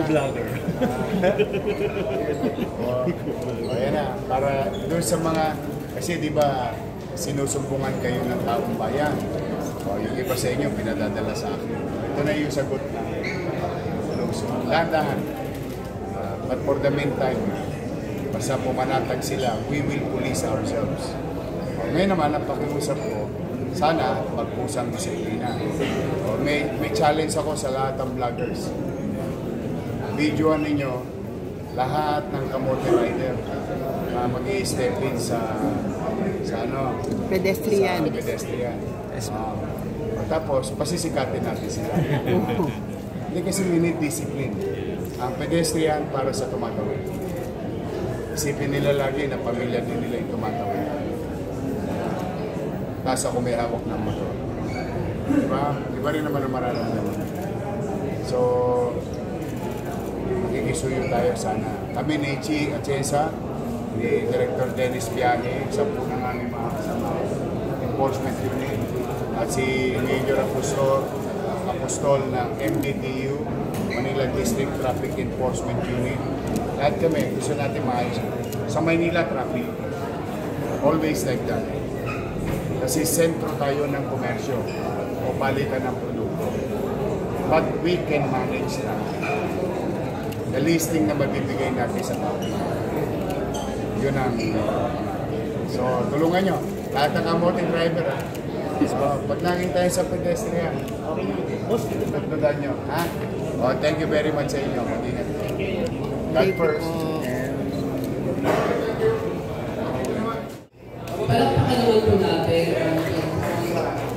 Eco-vlogger. Ayan na, para doon sa mga, kasi di ba sinusumbungan kayo ng taong bayan. O yung iba sa inyo pinadadala sa akin. Ito na yung sagot na dahan-dahan. But for the meantime, basta pumanatag sila, we will police ourselves. Ngayon naman, ang pakiusap ko, sana magpusang disiplina. May challenge ako sa lahat ng vloggers. Videoan ninyo lahat ng kamote rider na mag-i-step in sa pedestrian. Sa pedestrian. Tapos, pasisikatin natin sila. Hindi kasi we need discipline. Ang pedestrian para sa tumatawid. Isipin nila lagi na pamilya din nila yung tumatawid. Nasa kung may hawak ng motor. Diba? Iba rin naman ang mararamdaman. So, magkikisuyo tayo sana. Kami ni Chi Atienza, ni Director Dennis Biahe, sa punang aming mga kasama enforcement unit, at si Major Apostol ng MDTU, Manila District Traffic Enforcement Unit. Lahat kami, gusto natin maayos. Sa Maynila traffic, always like that. Kasi sentro tayo ng komersyo o palitan ng produkto. But we can manage that. The listing na mabibigay natin sa tao. Yun ang so, tulungan nyo. Lahat ng kamoting driver, ha? So, pag nangin tayo sa pedestrian, nagdadan nyo, ha? Oh, thank you very much sa inyo. Mag-ingat. God first. Palakpakan naman po natin ang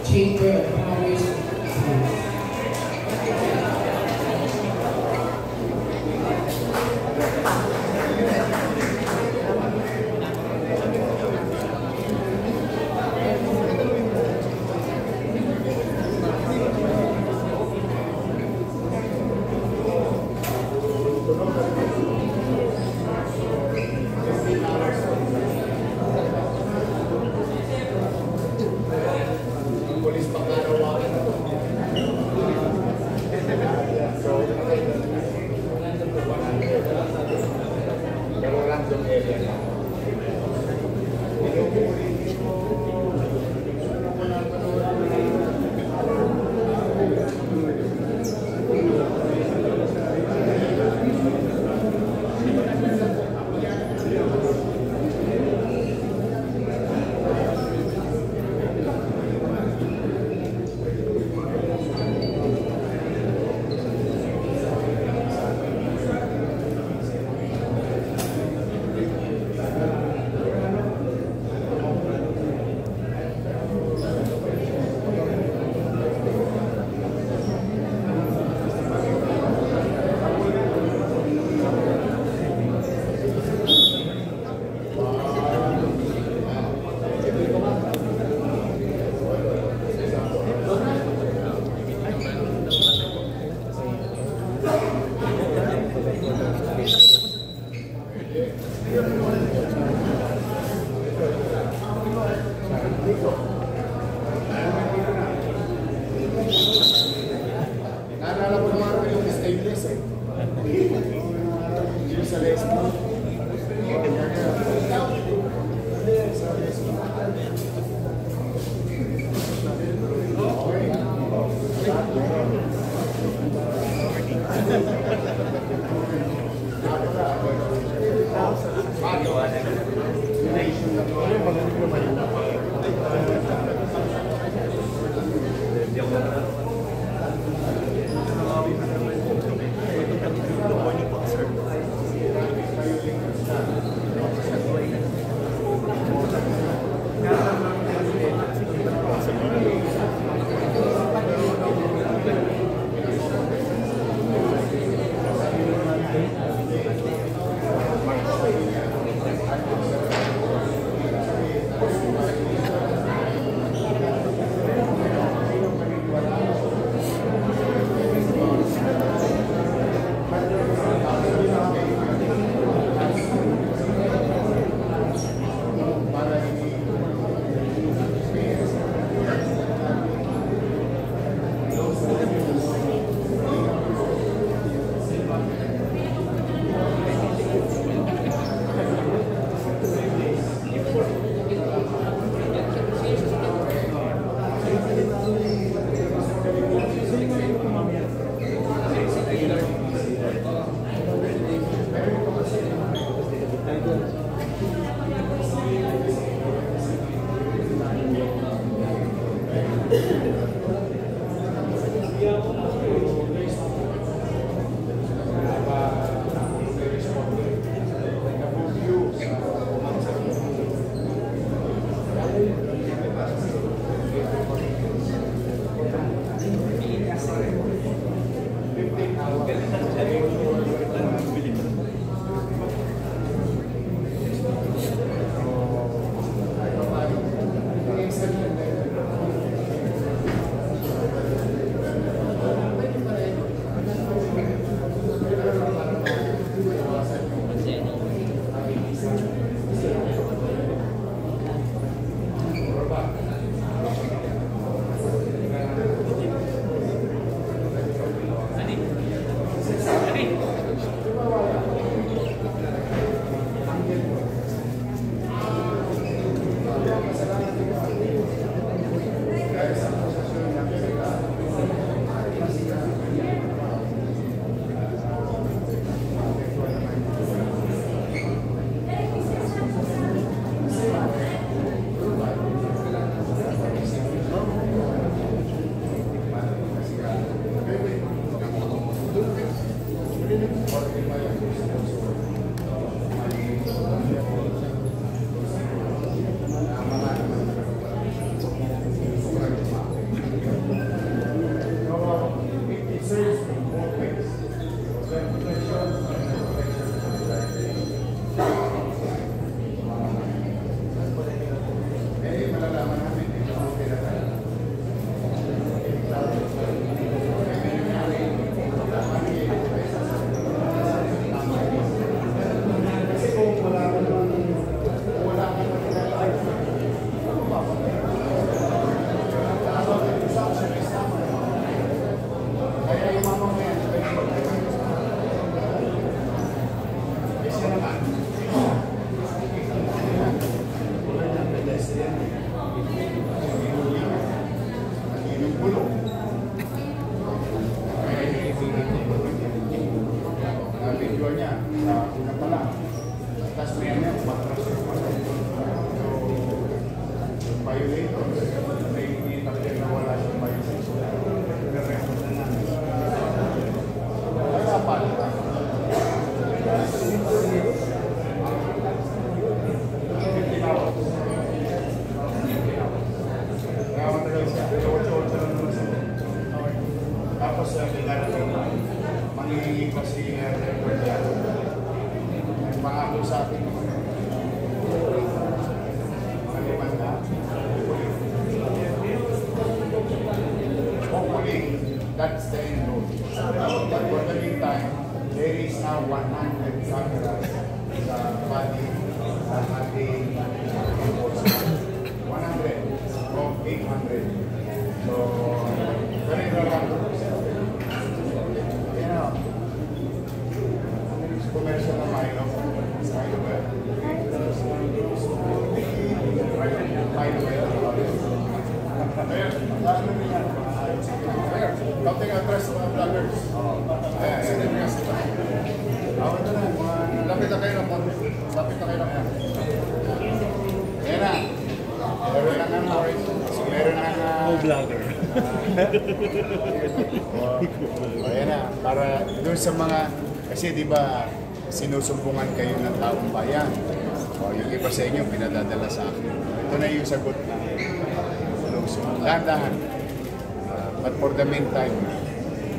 Chamber of Commerce. Naalala ko naman yung stainless eh. Yung sa lesbo. Mangingi kasi pangako sa akin maliman na hopefully that's the end goal. But for the meantime, there is now 100 cameras sa body sa ating 100 from 800. So, very relevant. Commercial na Milo. Counting address ng mga vloggers. Lapit na kayo lang. Lapit na kayo lang. Ayan na. Meron na nga. Meron na nga. Vlogger. Ayan na. Para doon sa mga, kasi di ba sinusumbungan kayo ng taong bayan. O yung iba sa inyo pinadadala sa akin. Ito na yung sagot na dahan-dahan. But for the meantime,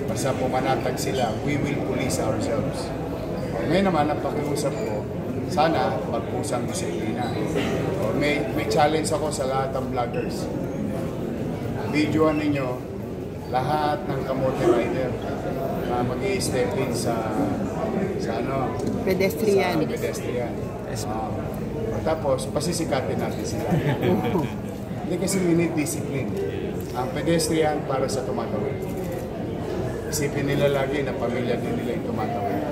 basta pumanatag sila, we will police ourselves. Ngayon naman, ang pakiusap ko, sana magpusang disiplina. May challenge ako sa lahat ng vloggers. Videoan ninyo lahat ng kamote rider na mag-i-step in sa pedestrian. Sa pedestrian. Tapos, pasisikatin natin sila. Hindi kasi we need discipline. Ang pedestrian para sa tumatawid. Isipin nila lagi na pamilya din nila yung tumatawid.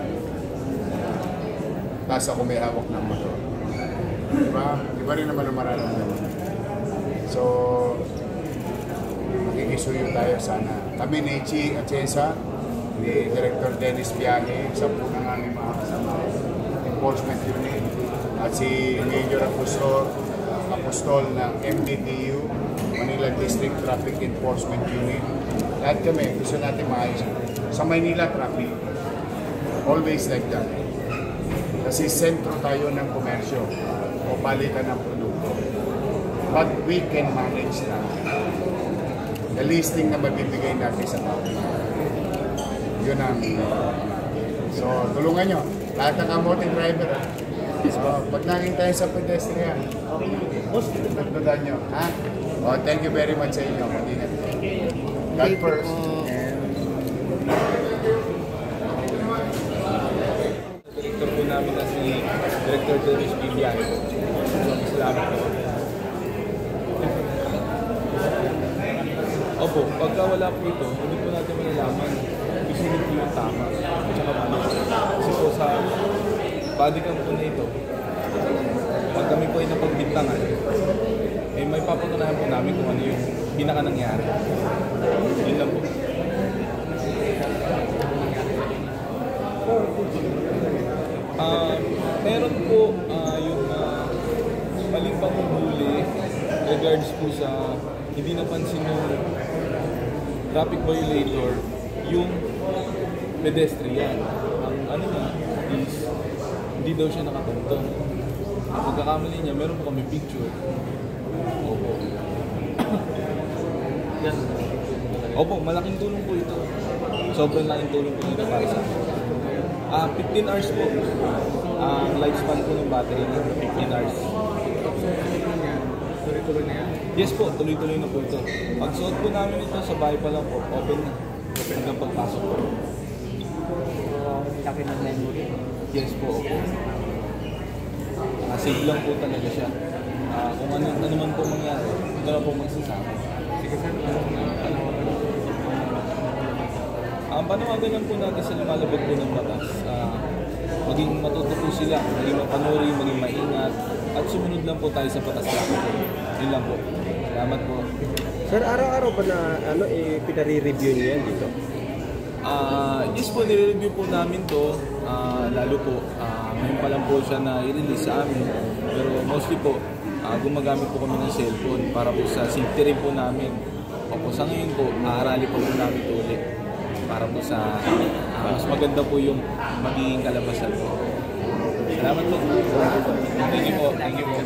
Tapos ako may hawak ng motor. Diba? Diba rin naman ang mararamdaman. So, magkikisuyo tayo sana. Kami ni Chi Atienza, ni Director Dennis Viaje, sa punang aming mga kasama enforcement unit, at si Major Apostol ng MDTU, Manila District Traffic Enforcement Unit. Lahat kami, gusto natin maayos. Sa Maynila traffic, always like that. Kasi sentro tayo ng komersyo o palitan ng produkto. But we can manage na. The listing na mabibigay natin sa tao. Yun ang so, tulungan nyo. Lahat ng kamote driver, ha? So, pag nakita tayo sa pedestrian, nagdadan nyo, ha? Oh, thank you very much sa inyo. Mag-ingat. God first. Director po namin na si Director Dennis Vivian. Salamat po. Opo, pagka wala po ito, hindi po natin malalaman isunod po yung tama. At saka mali. Kasi po sa body cam po na ito, pag kami po ay napagbintangan, eh may papatunayan po namin kung ano yung pinaka nangyari. Yun lang po. Meron po yung maling panguhuli regards po sa hindi napansin ng traffic violator yung pedestrian. Ang ano niya is hindi daw siya nakatungtong. Ang pagkakamali niya, meron po kami picture. Opo. Yan. Opo, malaking tulong po ito. Sobrang laking tulong po ito para sa akin. 15 hours po. Ang lifespan po ng battery niya, 15 hours. Tuloy-tuloy na yan? Yes po, tuloy-tuloy na po ito. Pag suot po namin ito, sa bahay pa lang po, open na. Open hanggang pagpasok po. Laki ng memory. Yes po, opo. Save lang po talaga siya. Kung ano man po mangyari, ito na po magsasama. Sige sir, Ang panawagan lang po natin sa lumalabag po ng batas, maging matuto po sila, maging mapanuri, maging maingat, at sumunod lang po tayo sa batas traffic. Yun lang po. Salamat po. Sir, araw-araw ba na pinare-review niyo yan dito? Yes po, nire-review po namin to. Lalo po, ngayon pa lang po siya na i-release sa amin. Pero mostly po, gumagamit po kami ng cellphone para po sa safety rin po namin. Opo, sa ngayon po, aarali po namin ito ulit. Para po sa mas maganda po yung magiging kalabasan po. Salamat po. Thank you po. Thank you po.